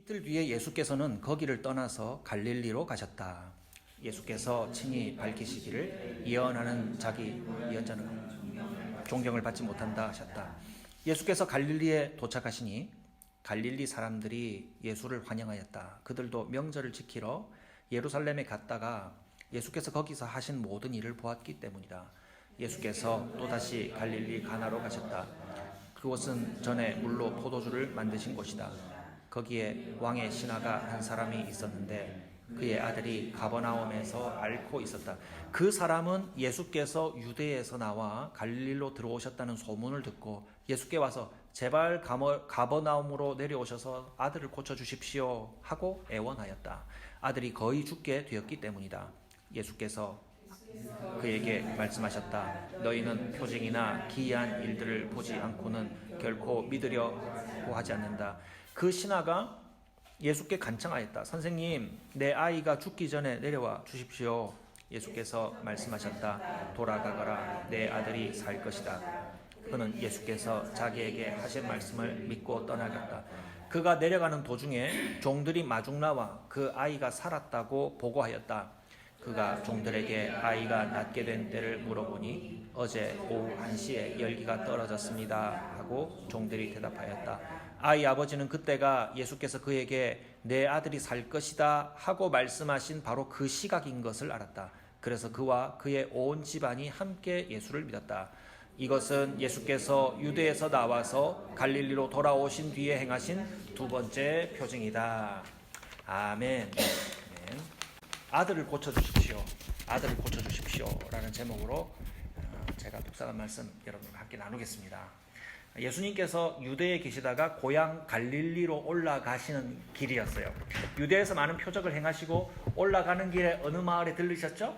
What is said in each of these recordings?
이틀 뒤에 예수께서는 거기를 떠나서 갈릴리로 가셨다. 예수께서 친히 밝히시기를 예언하는 자기 예언자는 존경을 받지 못한다 하셨다. 예수께서 갈릴리에 도착하시니 갈릴리 사람들이 예수를 환영하였다. 그들도 명절을 지키러 예루살렘에 갔다가 예수께서 거기서 하신 모든 일을 보았기 때문이다. 예수께서 또다시 갈릴리 가나로 가셨다. 그곳은 전에 물로 포도주를 만드신 곳이다. 거기에 왕의 신하가 한 사람이 있었는데 그의 아들이 가버나움에서 앓고 있었다. 그 사람은 예수께서 유대에서 나와 갈릴리로 들어오셨다는 소문을 듣고 예수께 와서 제발 가버나움으로 내려오셔서 아들을 고쳐주십시오 하고 애원하였다. 아들이 거의 죽게 되었기 때문이다. 예수께서 그에게 말씀하셨다. 너희는 표징이나 기이한 일들을 보지 않고는 결코 믿으려고 하지 않는다. 그 신하가 예수께 간청하였다. 선생님, 내 아이가 죽기 전에 내려와 주십시오. 예수께서 말씀하셨다. 돌아가거라. 내 아들이 살 것이다. 그는 예수께서 자기에게 하신 말씀을 믿고 떠나갔다. 그가 내려가는 도중에 종들이 마중 나와 그 아이가 살았다고 보고하였다. 그가 종들에게 아이가 낫게 된 때를 물어보니 어제 오후 1시에 열기가 떨어졌습니다 하고 종들이 대답하였다. 아이 아버지는 그때가 예수께서 그에게 내 아들이 살 것이다 하고 말씀하신 바로 그 시각인 것을 알았다. 그래서 그와 그의 온 집안이 함께 예수를 믿었다. 이것은 예수께서 유대에서 나와서 갈릴리로 돌아오신 뒤에 행하신 두 번째 표징이다. 아멘. 아들을 고쳐주십시오. 아들을 고쳐주십시오. 라는 제목으로 제가 묵상한 말씀 여러분과 함께 나누겠습니다. 예수님께서 유대에 계시다가 고향 갈릴리로 올라가시는 길이었어요. 유대에서 많은 표적을 행하시고 올라가는 길에 어느 마을에 들르셨죠?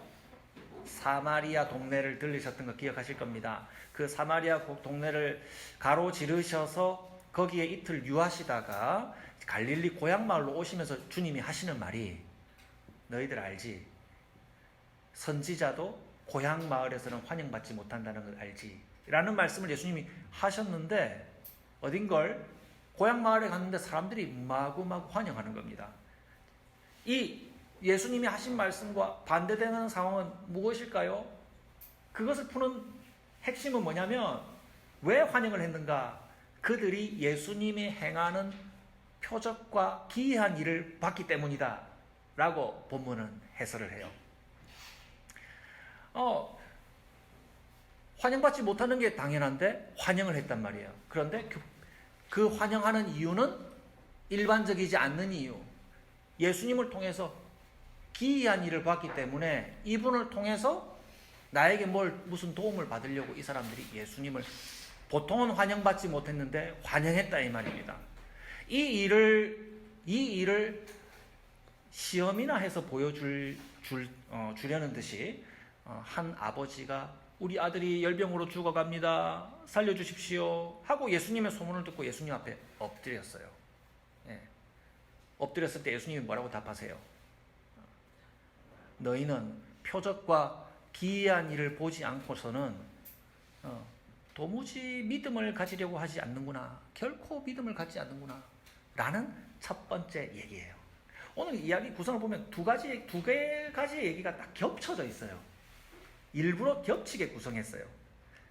사마리아 동네를 들르셨던 거 기억하실 겁니다. 그 사마리아 동네를 가로지르셔서 거기에 이틀 유하시다가 갈릴리 고향 마을로 오시면서 주님이 하시는 말이 너희들 알지? 선지자도 고향 마을에서는 환영받지 못한다는 걸 알지? 라는 말씀을 예수님이 하셨는데 어딘걸 고향 마을에 갔는데 사람들이 마구마구 환영하는 겁니다. 이 예수님이 하신 말씀과 반대되는 상황은 무엇일까요? 그것을 푸는 핵심은 뭐냐면 왜 환영을 했는가? 그들이 예수님이 행하는 표적과 기이한 일을 봤기 때문이다 라고 본문은 해설을 해요. 환영받지 못하는 게 당연한데 환영을 했단 말이에요. 그런데 그 환영하는 이유는 일반적이지 않는 이유. 예수님을 통해서 기이한 일을 봤기 때문에 이분을 통해서 나에게 무슨 도움을 받으려고 이 사람들이 예수님을 보통은 환영받지 못했는데 환영했다 이 말입니다. 이 일을 시험이나 해서 주려는 듯이 한 아버지가 우리 아들이 열병으로 죽어갑니다. 살려주십시오. 하고 예수님의 소문을 듣고 예수님 앞에 엎드렸어요. 예. 엎드렸을 때 예수님이 뭐라고 답하세요? 너희는 표적과 기이한 일을 보지 않고서는 도무지 믿음을 가지려고 하지 않는구나. 결코 믿음을 갖지 않는구나. 라는 첫 번째 얘기예요. 오늘 이야기 구성을 보면 두 가지 얘기가 딱 겹쳐져 있어요. 일부러 겹치게 구성했어요.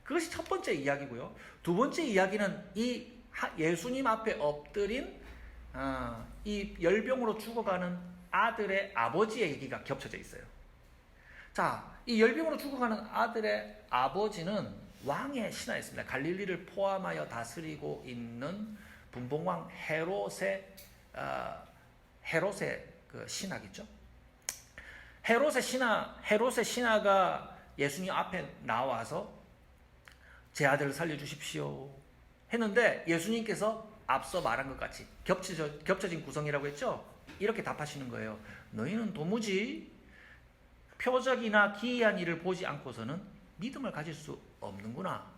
그것이 첫 번째 이야기고요. 두 번째 이야기는 이 예수님 앞에 엎드린 이 열병으로 죽어가는 아들의 아버지의 얘기가 겹쳐져 있어요. 자, 이 열병으로 죽어가는 아들의 아버지는 왕의 신하였습니다. 갈릴리를 포함하여 다스리고 있는 분봉왕 헤롯의 그 신하겠죠. 헤롯의 신하가 예수님 앞에 나와서 제 아들을 살려주십시오 했는데 예수님께서 앞서 말한 것 같이 겹쳐진 구성이라고 했죠. 이렇게 답하시는 거예요. 너희는 도무지 표적이나 기이한 일을 보지 않고서는 믿음을 가질 수 없는구나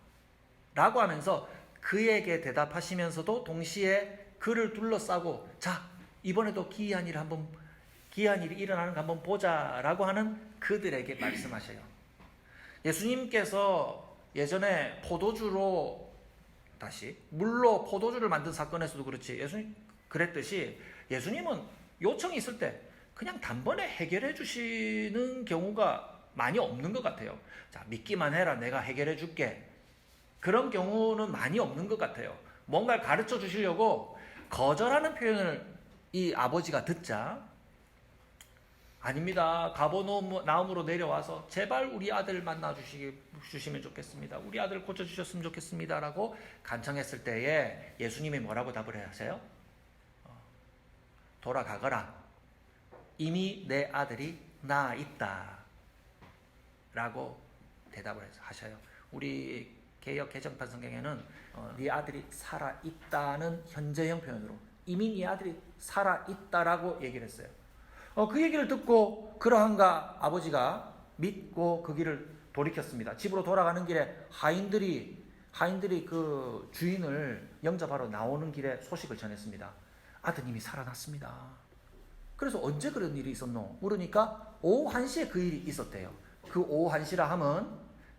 라고 하면서 그에게 대답하시면서도 동시에 그를 둘러싸고 자 이번에도 기이한 일이 일어나는 거 한번 보자라고 하는 그들에게 말씀하셔요. 예수님께서 예전에 물로 포도주를 만든 사건에서도 그렇지 예수님 그랬듯이 예수님은 요청이 있을 때 그냥 단번에 해결해 주시는 경우가 많이 없는 것 같아요. 자, 믿기만 해라, 내가 해결해 줄게. 그런 경우는 많이 없는 것 같아요. 뭔가를 가르쳐 주시려고 거절하는 표현을 이 아버지가 듣자, 아닙니다, 가버나움으로 내려와서 제발 우리 아들 주시면 좋겠습니다. 우리 아들 고쳐주셨으면 좋겠습니다 라고 간청했을 때에 예수님이 뭐라고 답을 하세요? 돌아가거라, 이미 내 아들이 나아 있다 라고 대답을 하셔요. 우리 개역 개정판 성경에는 네 아들이 살아있다는 현재형 표현으로 이미 네 아들이 살아있다라고 얘기를 했어요. 그 얘기를 듣고 그러한가 아버지가 믿고 그 길을 돌이켰습니다. 집으로 돌아가는 길에 하인들이 그 주인을 영접하러 나오는 길에 소식을 전했습니다. 아드님이 살아났습니다. 그래서 언제 그런 일이 있었노? 물으니까 오후 1시에 그 일이 있었대요. 그 오후 1시라 함은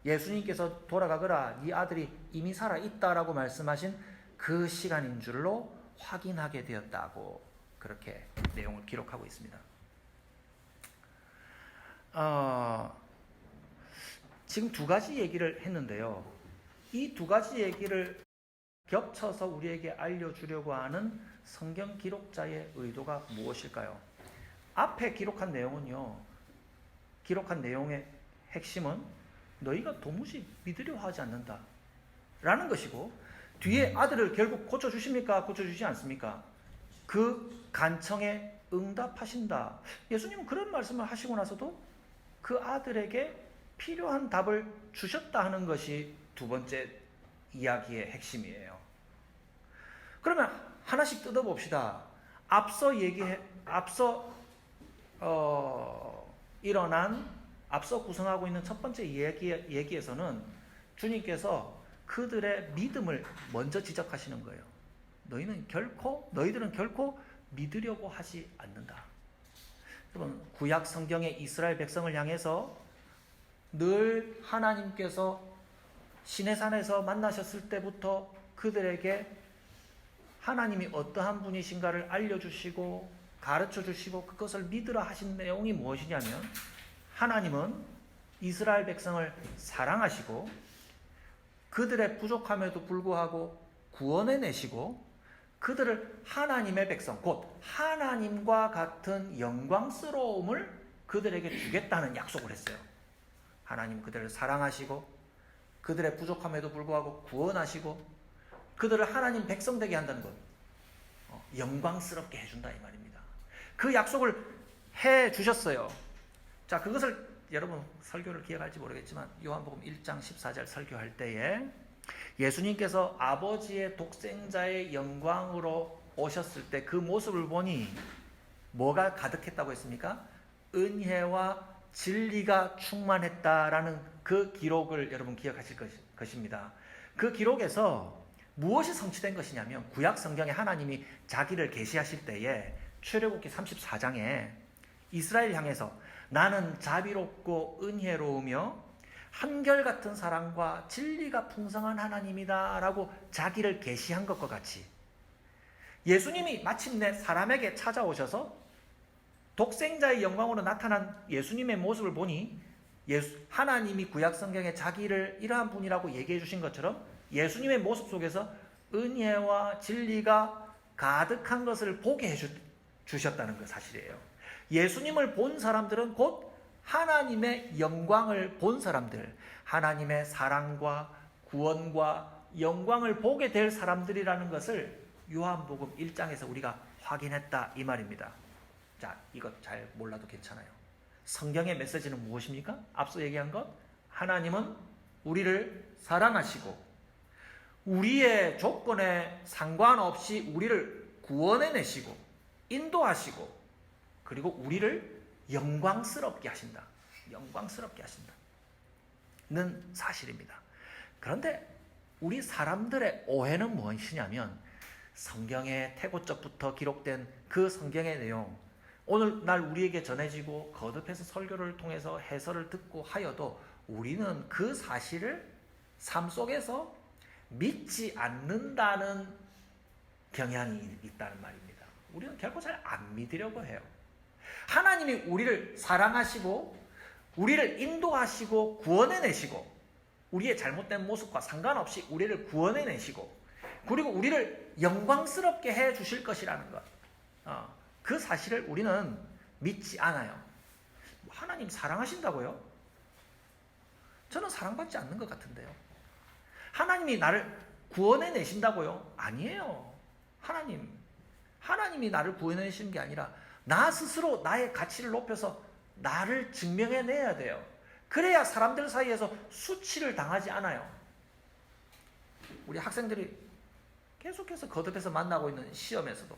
예수님께서 돌아가거라, 네 아들이 이미 살아있다라고 말씀하신 그 시간인 줄로 확인하게 되었다고 그렇게 내용을 기록하고 있습니다. 지금 두 가지 얘기를 했는데요. 이 두 가지 얘기를 겹쳐서 우리에게 알려주려고 하는 성경 기록자의 의도가 무엇일까요? 앞에 기록한 내용의 핵심은 너희가 도무지 믿으려 하지 않는다 라는 것이고, 뒤에 아들을 결국 고쳐주십니까? 고쳐주지 않습니까? 그 간청에 응답하신다. 예수님은 그런 말씀을 하시고 나서도 그 아들에게 필요한 답을 주셨다 하는 것이 두 번째 이야기의 핵심이에요. 그러면 하나씩 뜯어봅시다. 앞서 구성하고 있는 첫 번째 얘기에서는 주님께서 그들의 믿음을 먼저 지적하시는 거예요. 너희들은 결코 믿으려고 하지 않는다. 여러분, 구약 성경의 이스라엘 백성을 향해서 늘 하나님께서 시내산에서 만나셨을 때부터 그들에게 하나님이 어떠한 분이신가를 알려주시고 가르쳐주시고 그것을 믿으라 하신 내용이 무엇이냐면, 하나님은 이스라엘 백성을 사랑하시고 그들의 부족함에도 불구하고 구원해내시고 그들을 하나님의 백성, 곧 하나님과 같은 영광스러움을 그들에게 주겠다는 약속을 했어요. 하나님 그들을 사랑하시고 그들의 부족함에도 불구하고 구원하시고 그들을 하나님 백성 되게 한다는 것, 영광스럽게 해준다 이 말입니다. 그 약속을 해주셨어요. 자, 그것을 여러분 설교를 기억할지 모르겠지만 요한복음 1장 14절 설교할 때에 예수님께서 아버지의 독생자의 영광으로 오셨을 때 그 모습을 보니 뭐가 가득했다고 했습니까? 은혜와 진리가 충만했다라는 그 기록을 여러분 기억하실 것입니다. 그 기록에서 무엇이 성취된 것이냐면, 구약 성경에 하나님이 자기를 계시하실 때에 출애굽기 34장에 이스라엘 향해서 나는 자비롭고 은혜로우며 한결같은 사랑과 진리가 풍성한 하나님이다 라고 자기를 계시한 것과 같이, 예수님이 마침내 사람에게 찾아오셔서 독생자의 영광으로 나타난 예수님의 모습을 보니 하나님이 구약 성경에 자기를 이러한 분이라고 얘기해 주신 것처럼 예수님의 모습 속에서 은혜와 진리가 가득한 것을 보게 해주셨다는 그 사실이에요. 예수님을 본 사람들은 곧 하나님의 영광을 본 사람들, 하나님의 사랑과 구원과 영광을 보게 될 사람들이라는 것을 요한복음 1장에서 우리가 확인했다 이 말입니다. 자, 이것 잘 몰라도 괜찮아요. 성경의 메시지는 무엇입니까? 앞서 얘기한 것, 하나님은 우리를 사랑하시고 우리의 조건에 상관없이 우리를 구원해내시고 인도하시고 그리고 우리를 영광스럽게 하신다. 영광스럽게 하신다는 사실입니다. 그런데 우리 사람들의 오해는 무엇이냐면, 성경의 태고적부터 기록된 그 성경의 내용, 오늘날 우리에게 전해지고 거듭해서 설교를 통해서 해설을 듣고 하여도 우리는 그 사실을 삶 속에서 믿지 않는다는 경향이 있다는 말입니다. 우리는 결코 잘 안 믿으려고 해요. 하나님이 우리를 사랑하시고 우리를 인도하시고 구원해내시고 우리의 잘못된 모습과 상관없이 우리를 구원해내시고 그리고 우리를 영광스럽게 해주실 것이라는 것, 그 사실을 우리는 믿지 않아요. 하나님 사랑하신다고요? 저는 사랑받지 않는 것 같은데요. 하나님이 나를 구원해내신다고요? 아니에요. 하나님이 나를 구원해내시는 게 아니라 나 스스로 나의 가치를 높여서 나를 증명해내야 돼요. 그래야 사람들 사이에서 수치를 당하지 않아요. 우리 학생들이 계속해서 거듭해서 만나고 있는 시험에서도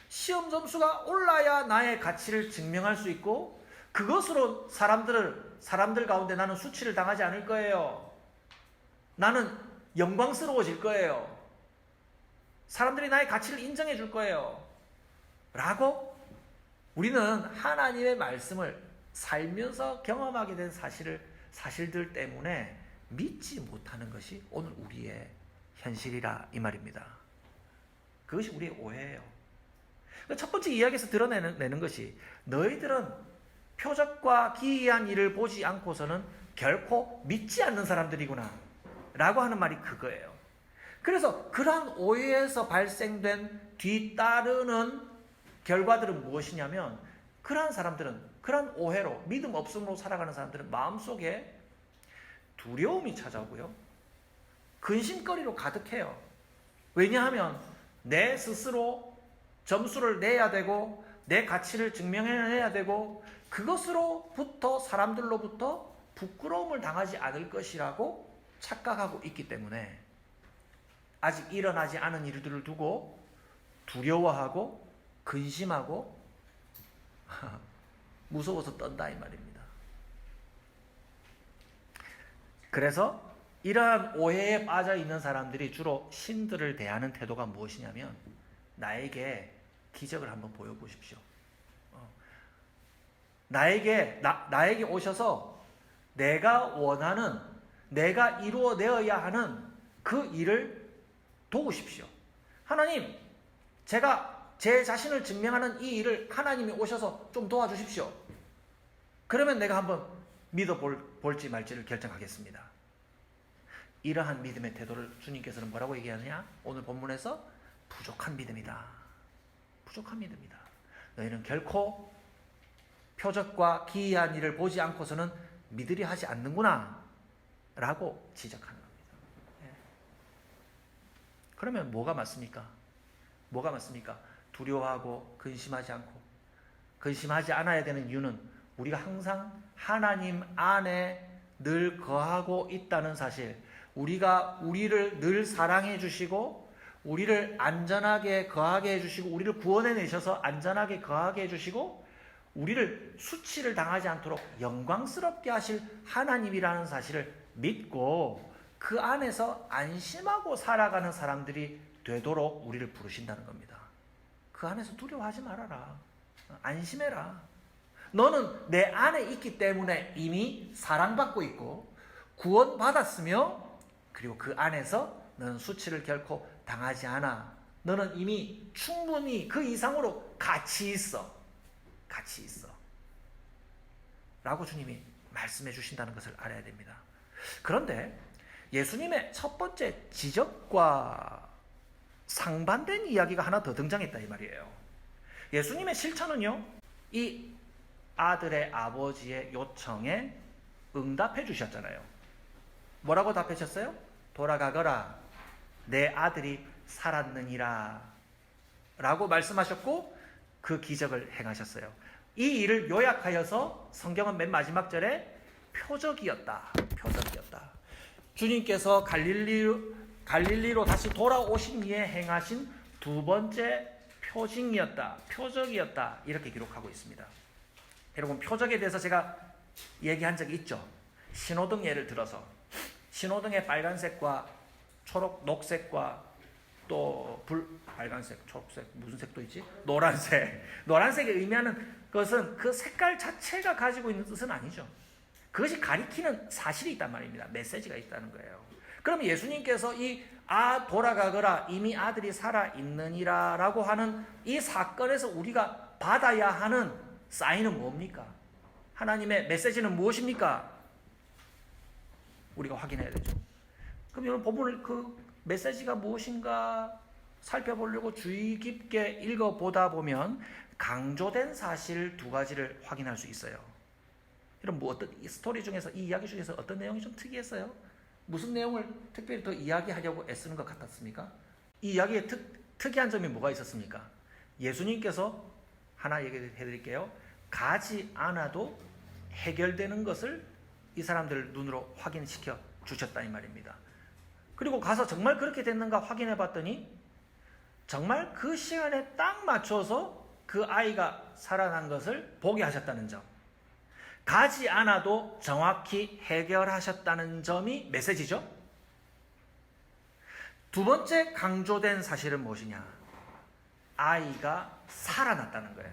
시험 점수가 올라야 나의 가치를 증명할 수 있고 그것으로 사람들 가운데 나는 수치를 당하지 않을 거예요. 나는 영광스러워질 거예요. 사람들이 나의 가치를 인정해 줄 거예요. 라고 우리는 하나님의 말씀을 살면서 경험하게 된 사실들 때문에 믿지 못하는 것이 오늘 우리의 현실이라 이 말입니다. 그것이 우리의 오해예요. 첫 번째 이야기에서 드러내는 것이 너희들은 표적과 기이한 일을 보지 않고서는 결코 믿지 않는 사람들이구나 라고 하는 말이 그거예요. 그래서 그러한 오해에서 발생된 뒤따르는 결과들은 무엇이냐면 그러한 사람들은 그러한 오해로 믿음 없음으로 살아가는 사람들은 마음속에 두려움이 찾아오고요. 근심거리로 가득해요. 왜냐하면 내 스스로 점수를 내야 되고 내 가치를 증명해내야 되고 그것으로부터 사람들로부터 부끄러움을 당하지 않을 것이라고 착각하고 있기 때문에 아직 일어나지 않은 일들을 두고 두려워하고 근심하고 무서워서 떤다 이 말입니다. 그래서 이러한 오해에 빠져 있는 사람들이 주로 신들을 대하는 태도가 무엇이냐면 나에게 기적을 한번 보여보십시오. 나에게 오셔서 내가 원하는 내가 이루어내어야 하는 그 일을 도우십시오. 하나님, 제가 제 자신을 증명하는 이 일을 하나님이 오셔서 좀 도와주십시오. 그러면 내가 한번 믿어볼지 말지를 결정하겠습니다. 이러한 믿음의 태도를 주님께서는 뭐라고 얘기하느냐? 오늘 본문에서 부족한 믿음이다. 부족한 믿음이다. 너희는 결코 표적과 기이한 일을 보지 않고서는 믿으려 하지 않는구나 라고 지적하는 겁니다. 그러면 뭐가 맞습니까? 뭐가 맞습니까? 두려워하고 근심하지 않고 근심하지 않아야 되는 이유는 우리가 항상 하나님 안에 늘 거하고 있다는 사실, 우리가 우리를 늘 사랑해 주시고 우리를 안전하게 거하게 해주시고 우리를 구원해 내셔서 안전하게 거하게 해주시고 우리를 수치를 당하지 않도록 영광스럽게 하실 하나님이라는 사실을 믿고 그 안에서 안심하고 살아가는 사람들이 되도록 우리를 부르신다는 겁니다. 그 안에서 두려워하지 말아라. 안심해라. 너는 내 안에 있기 때문에 이미 사랑받고 있고 구원받았으며 그리고 그 안에서 너는 수치를 결코 당하지 않아. 너는 이미 충분히 그 이상으로 가치 있어. 가치 있어. 라고 주님이 말씀해 주신다는 것을 알아야 됩니다. 그런데 예수님의 첫 번째 지적과 상반된 이야기가 하나 더 등장했다 이 말이에요. 예수님의 실천은요, 이 아들의 아버지의 요청에 응답해 주셨잖아요. 뭐라고 답하셨어요? 돌아가거라, 내 아들이 살았느니라 라고 말씀하셨고 그 기적을 행하셨어요. 이 일을 요약하여서 성경은 맨 마지막 절에 표적이었다. 표적이었다. 주님께서 갈릴리로 다시 돌아오신 이에 행하신 두 번째 표징이었다. 표적이었다. 이렇게 기록하고 있습니다. 여러분, 표적에 대해서 제가 얘기한 적이 있죠. 신호등 예를 들어서 신호등의 빨간색과 초록, 녹색과 또 빨간색, 초록색, 무슨 색도 있지? 노란색. 노란색이 의미하는 것은 그 색깔 자체가 가지고 있는 뜻은 아니죠. 그것이 가리키는 사실이 있단 말입니다. 메시지가 있다는 거예요. 그럼 예수님께서 이 돌아가거라 이미 아들이 살아있느니라 라고 하는 이 사건에서 우리가 받아야 하는 사인은 뭡니까? 하나님의 메시지는 무엇입니까? 우리가 확인해야 되죠. 그럼 여러분 본문을 그 메시지가 무엇인가 살펴보려고 주의 깊게 읽어보다 보면 강조된 사실 두 가지를 확인할 수 있어요. 여러분 뭐 어떤 이 스토리 중에서 이 이야기 중에서 어떤 내용이 좀 특이했어요? 무슨 내용을 특별히 더 이야기하려고 애쓰는 것 같았습니까? 이 이야기에 특이한 점이 뭐가 있었습니까? 예수님께서 하나 얘기해 드릴게요. 가지 않아도 해결되는 것을 이 사람들 눈으로 확인시켜 주셨다 이 말입니다. 그리고 가서 정말 그렇게 됐는가 확인해 봤더니 정말 그 시간에 딱 맞춰서 그 아이가 살아난 것을 보게 하셨다는 점. 가지 않아도 정확히 해결하셨다는 점이 메시지죠. 두 번째 강조된 사실은 무엇이냐? 아이가 살아났다는 거예요.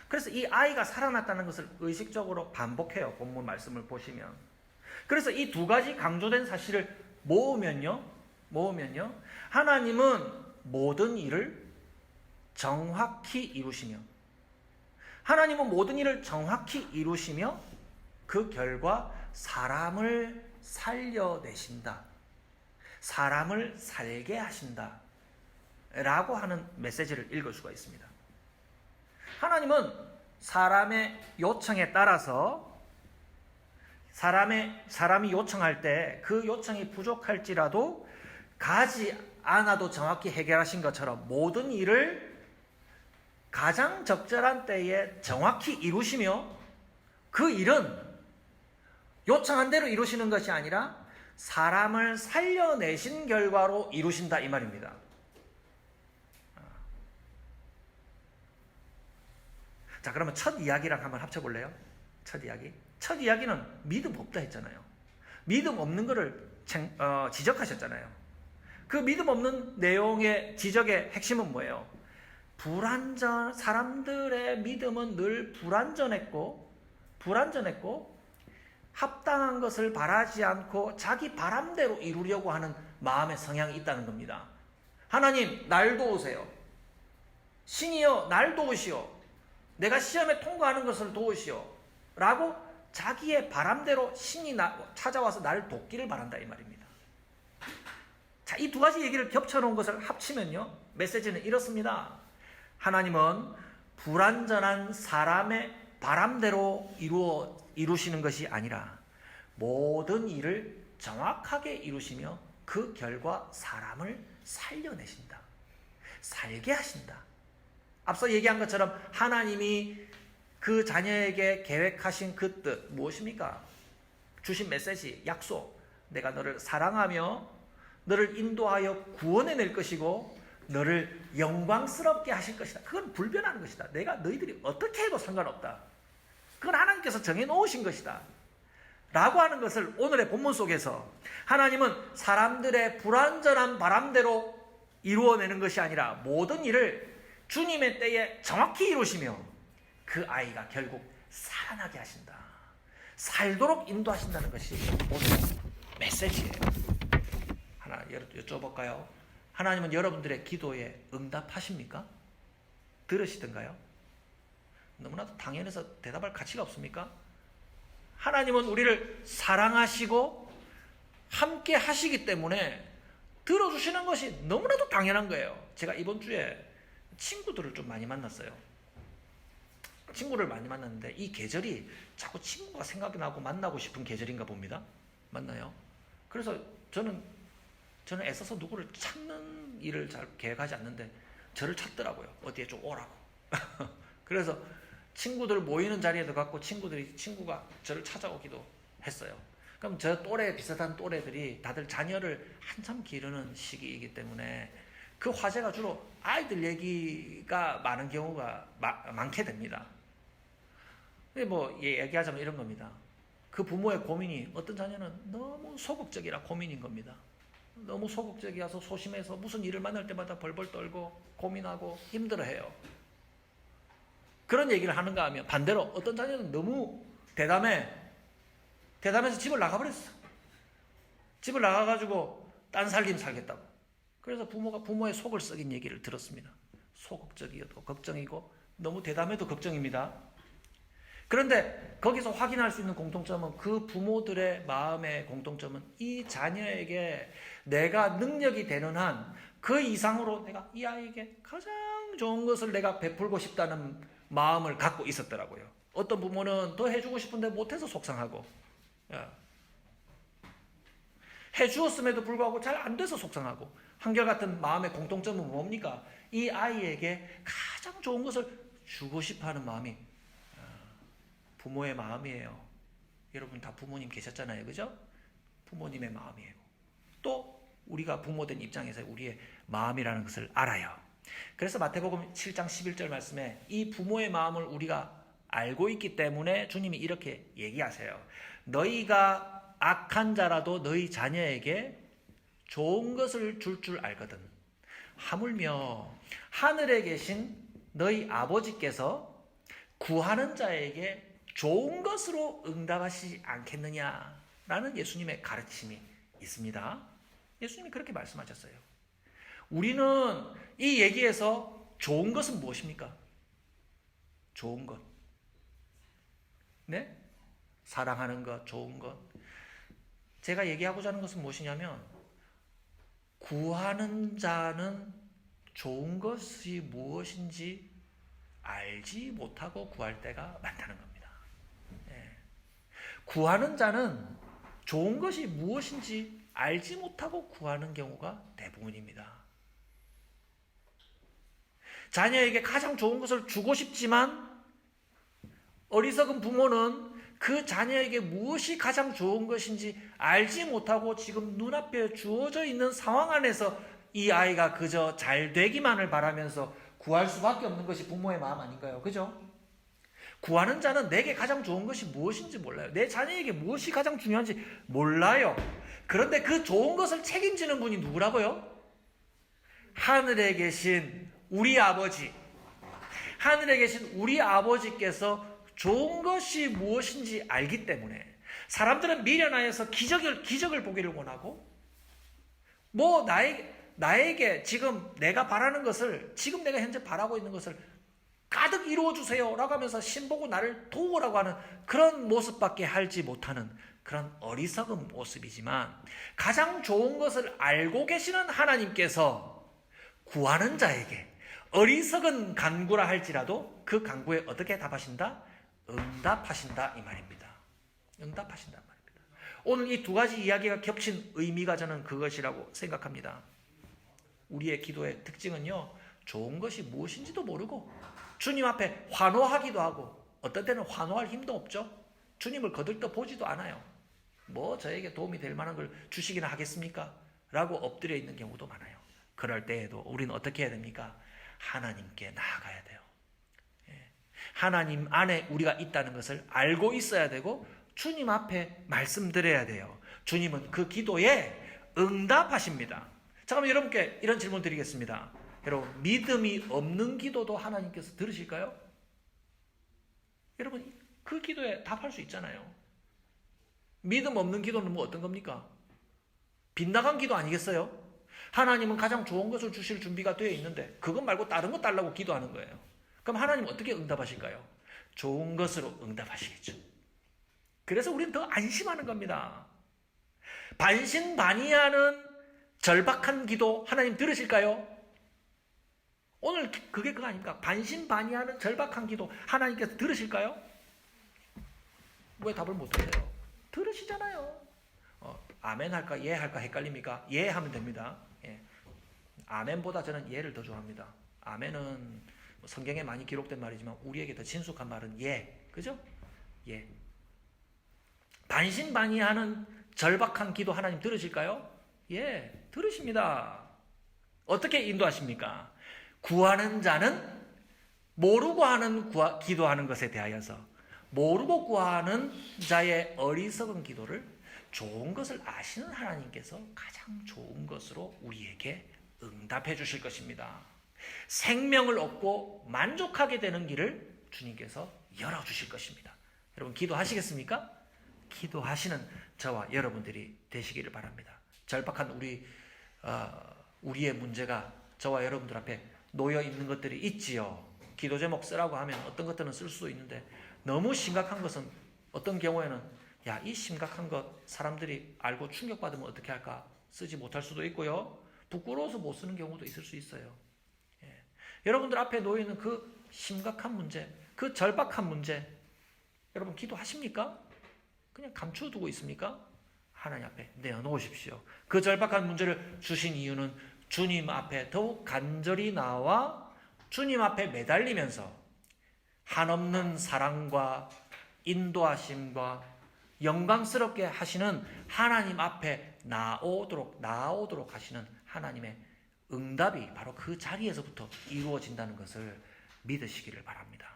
그래서 이 아이가 살아났다는 것을 의식적으로 반복해요. 본문 말씀을 보시면. 그래서 이 두 가지 강조된 사실을 모으면요. 하나님은 모든 일을 정확히 이루시며 그 결과 사람을 살려내신다. 사람을 살게 하신다. 라고 하는 메시지를 읽을 수가 있습니다. 하나님은 사람의 요청에 따라서 사람이 요청할 때 그 요청이 부족할지라도 가지 않아도 정확히 해결하신 것처럼 모든 일을 가장 적절한 때에 정확히 이루시며 그 일은 요청한 대로 이루시는 것이 아니라 사람을 살려내신 결과로 이루신다 이 말입니다. 자, 그러면 첫 이야기랑 한번 합쳐볼래요? 첫 이야기는 믿음 없다 했잖아요. 믿음 없는 거를 지적하셨잖아요. 그 믿음 없는 내용의 지적의 핵심은 뭐예요? 사람들의 믿음은 늘 불완전했고 합당한 것을 바라지 않고 자기 바람대로 이루려고 하는 마음의 성향이 있다는 겁니다. 하나님, 날 도우세요. 신이여, 날 도우시오. 내가 시험에 통과하는 것을 도우시오. 라고 자기의 바람대로 신이 찾아와서 나를 돕기를 바란다 이 말입니다. 자, 이 두 가지 얘기를 겹쳐놓은 것을 합치면요. 메시지는 이렇습니다. 하나님은 불완전한 사람의 바람대로 이루시는 것이 아니라 모든 일을 정확하게 이루시며 그 결과 사람을 살려내신다. 살게 하신다. 앞서 얘기한 것처럼 하나님이 그 자녀에게 계획하신 그 뜻 무엇입니까? 주신 메시지, 약속. 내가 너를 사랑하며 너를 인도하여 구원해낼 것이고 너를 영광스럽게 하실 것이다. 그건 불변하는 것이다. 내가 너희들이 어떻게 해도 상관없다. 그건 하나님께서 정해놓으신 것이다. 라고 하는 것을 오늘의 본문 속에서 하나님은 사람들의 불완전한 바람대로 이루어내는 것이 아니라 모든 일을 주님의 때에 정확히 이루시며 그 아이가 결국 살아나게 하신다. 살도록 인도하신다는 것이 오늘 메시지예요. 하나 여쭤볼까요? 하나님은 여러분들의 기도에 응답하십니까? 들으시던가요? 너무나도 당연해서 대답할 가치가 없습니까? 하나님은 우리를 사랑하시고 함께 하시기 때문에 들어주시는 것이 너무나도 당연한 거예요. 제가 이번 주에 친구들을 좀 많이 만났어요. 친구를 많이 만났는데 이 계절이 자꾸 친구가 생각이 나고 만나고 싶은 계절인가 봅니다. 맞나요? 그래서 저는 애써서 누구를 찾는 일을 잘 계획하지 않는데 저를 찾더라고요. 어디에 좀 오라고. 그래서 친구들 모이는 자리에도 갔고 친구가 저를 찾아오기도 했어요. 그럼 저 비슷한 또래들이 다들 자녀를 한참 기르는 시기이기 때문에 그 화제가 주로 아이들 얘기가 많은 경우가 많게 됩니다. 근데 얘기하자면 이런 겁니다. 그 부모의 고민이 어떤 자녀는 너무 소극적이라 고민인 겁니다. 너무 소극적이어서 소심해서 무슨 일을 만날 때마다 벌벌 떨고 고민하고 힘들어해요. 그런 얘기를 하는가 하면 반대로 어떤 자녀는 너무 대담해서 집을 나가버렸어. 집을 나가가지고 딴 살림 살겠다고. 그래서 부모가 부모의 속을 썩인 얘기를 들었습니다. 소극적이어도 걱정이고 너무 대담해도 걱정입니다. 그런데 거기서 확인할 수 있는 공통점은 그 부모들의 마음의 공통점은 이 자녀에게 내가 능력이 되는 한 그 이상으로 내가 이 아이에게 가장 좋은 것을 내가 베풀고 싶다는 마음을 갖고 있었더라고요. 어떤 부모는 더 해주고 싶은데 못해서 속상하고, 해주었음에도 불구하고 잘 안 돼서 속상하고, 한결같은 마음의 공통점은 뭡니까? 이 아이에게 가장 좋은 것을 주고 싶어하는 마음이 부모의 마음이에요. 여러분 다 부모님 계셨잖아요, 그죠? 부모님의 마음이에요. 또 우리가 부모된 입장에서 우리의 마음이라는 것을 알아요. 그래서 마태복음 7장 11절 말씀에 이 부모의 마음을 우리가 알고 있기 때문에 주님이 이렇게 얘기하세요. 너희가 악한 자라도 너희 자녀에게 좋은 것을 줄 줄 알거든. 하물며 하늘에 계신 너희 아버지께서 구하는 자에게 좋은 것으로 응답하시지 않겠느냐라는 예수님의 가르침이 있습니다. 예수님이 그렇게 말씀하셨어요. 우리는 이 얘기에서 좋은 것은 무엇입니까? 좋은 것. 네? 사랑하는 것, 좋은 것. 제가 얘기하고자 하는 것은 무엇이냐면 구하는 자는 좋은 것이 무엇인지 알지 못하고 구할 때가 많다는 겁니다. 구하는 자는 좋은 것이 무엇인지 알지 못하고 구하는 경우가 대부분입니다. 자녀에게 가장 좋은 것을 주고 싶지만 어리석은 부모는 그 자녀에게 무엇이 가장 좋은 것인지 알지 못하고 지금 눈앞에 주어져 있는 상황 안에서 이 아이가 그저 잘 되기만을 바라면서 구할 수밖에 없는 것이 부모의 마음 아닌가요? 그죠? 구하는 자는 내게 가장 좋은 것이 무엇인지 몰라요. 내 자녀에게 무엇이 가장 중요한지 몰라요. 그런데 그 좋은 것을 책임지는 분이 누구라고요? 하늘에 계신 우리 아버지. 하늘에 계신 우리 아버지께서 좋은 것이 무엇인지 알기 때문에 사람들은 미련하여서 기적을 보기를 원하고 나에게 지금 내가 바라는 것을 지금 내가 현재 바라고 있는 것을 가득 이루어주세요 라고 하면서 신보고 나를 도우라고 하는 그런 모습밖에 하지 못하는 그런 어리석은 모습이지만 가장 좋은 것을 알고 계시는 하나님께서 구하는 자에게 어리석은 간구라 할지라도 그 간구에 어떻게 답하신다? 응답하신다 이 말입니다. 응답하신다 말입니다. 오늘 이 두 가지 이야기가 겹친 의미가 저는 그것이라고 생각합니다. 우리의 기도의 특징은요, 좋은 것이 무엇인지도 모르고 주님 앞에 환호하기도 하고 어떤 때는 환호할 힘도 없죠. 주님을 거들떠 보지도 않아요. 뭐 저에게 도움이 될 만한 걸 주시기나 하겠습니까? 라고 엎드려 있는 경우도 많아요. 그럴 때에도 우리는 어떻게 해야 됩니까? 하나님께 나아가야 돼요. 하나님 안에 우리가 있다는 것을 알고 있어야 되고 주님 앞에 말씀드려야 돼요. 주님은 그 기도에 응답하십니다. 자, 그럼 여러분께 이런 질문 드리겠습니다. 여러분, 믿음이 없는 기도도 하나님께서 들으실까요? 여러분, 그 기도에 답할 수 있잖아요. 믿음 없는 기도는 뭐 어떤 겁니까? 빗나간 기도 아니겠어요? 하나님은 가장 좋은 것을 주실 준비가 되어 있는데 그것 말고 다른 거 달라고 기도하는 거예요. 그럼 하나님 어떻게 응답하실까요? 좋은 것으로 응답하시겠죠. 그래서 우리는 더 안심하는 겁니다. 반신반의하는 절박한 기도 하나님 들으실까요? 오늘 그게 그거 아닙니까? 반신반의하는 절박한 기도 하나님께서 들으실까요? 왜 답을 못하세요? 들으시잖아요. 아멘 할까 예 할까 헷갈립니까? 예 하면 됩니다. 예. 아멘보다 저는 예를 더 좋아합니다. 아멘은 성경에 많이 기록된 말이지만 우리에게 더 친숙한 말은 예. 그죠? 예. 반신반의하는 절박한 기도 하나님 들으실까요? 예, 들으십니다. 어떻게 인도하십니까? 구하는 자는 모르고 하는 기도하는 것에 대하여서 모르고 구하는 자의 어리석은 기도를 좋은 것을 아시는 하나님께서 가장 좋은 것으로 우리에게 응답해 주실 것입니다. 생명을 얻고 만족하게 되는 길을 주님께서 열어주실 것입니다. 여러분 기도하시겠습니까? 기도하시는 저와 여러분들이 되시기를 바랍니다. 절박한 우리 우리의 문제가 저와 여러분들 앞에 놓여 있는 것들이 있지요. 기도 제목 쓰라고 하면 어떤 것들은 쓸 수도 있는데 너무 심각한 것은 어떤 경우에는 야, 이 심각한 것 사람들이 알고 충격받으면 어떻게 할까 쓰지 못할 수도 있고요. 부끄러워서 못 쓰는 경우도 있을 수 있어요. 예. 여러분들 앞에 놓여 있는 그 심각한 문제, 그 절박한 문제, 여러분 기도하십니까? 그냥 감춰두고 있습니까? 하나님 앞에 내어놓으십시오. 그 절박한 문제를 주신 이유는 주님 앞에 더욱 간절히 나와 주님 앞에 매달리면서 한없는 사랑과 인도하심과 영광스럽게 하시는 하나님 앞에 나아오도록 하시는 하나님의 응답이 바로 그 자리에서부터 이루어진다는 것을 믿으시기를 바랍니다.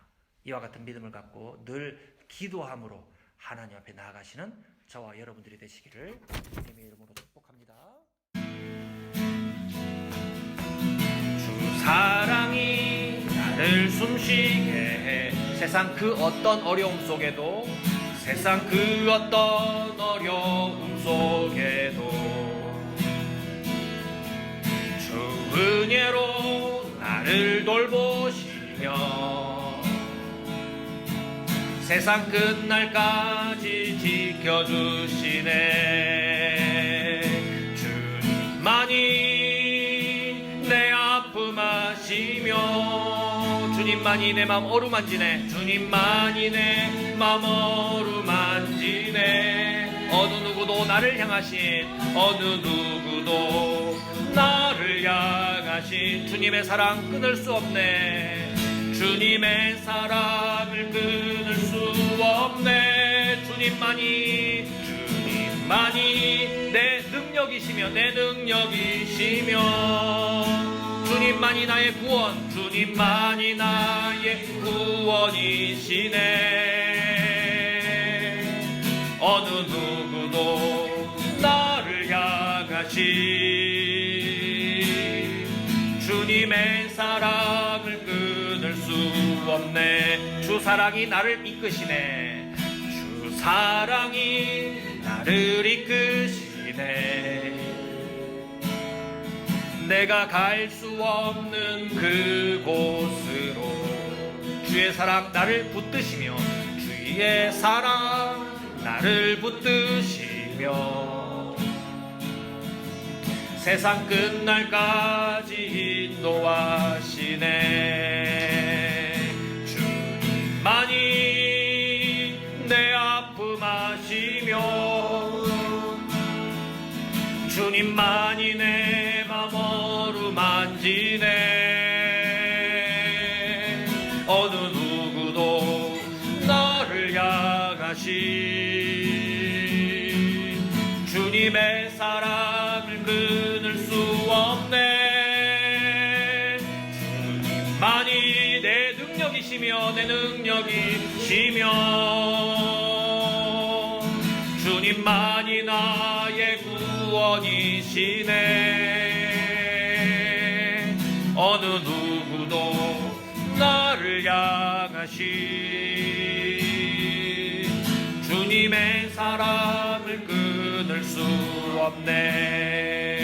이와 같은 믿음을 갖고 늘 기도함으로 하나님 앞에 나아가시는 저와 여러분들이 되시기를 주님의 이름으로 축복합니다. 주 사랑이 나를 숨쉬게 해. 세상 그 어떤 어려움 속에도 세상 그 어떤 어려움 속에도 주 은혜로 나를 돌보시며 세상 끝날까지 지켜주시네. 주님만이 내 아픔 아시며 주님만이 내 맘 어루만지네. 주님만이 내 맘 어루만지네. 어느 누구도 나를 향하신 어느 누구도 나를 향하신 주님의 사랑 끊을 수 없네. 주님의 사랑을 끊을 수 없네. 주님만이 내 능력이시며 내 능력이시며 주님만이 나의 구원, 주님만이 나의 구원이시네. 어느 누구도 나를 향하신 주님의 사랑을 끊을 수 없네. 주 사랑이 나를 이끄시네. 주 사랑이 나를 이끄시네. 내가 갈 수 없는 그곳으로 주의 사랑 나를 붙드시며 주의 사랑 나를 붙드시며 세상 끝날까지 인도하시네. 주님만이 내 아픔 아시며 주님만이 내 맘 어루만지네. 어느 누구도 나를 향하신 주님의 사랑을 끊을 수 없네. 주님만이 내 능력이시며 내 능력이시며 주님만이 나의 구원이시네. 어느 누구도 나를 향하신 주님의 사랑을 끊을 수 없네.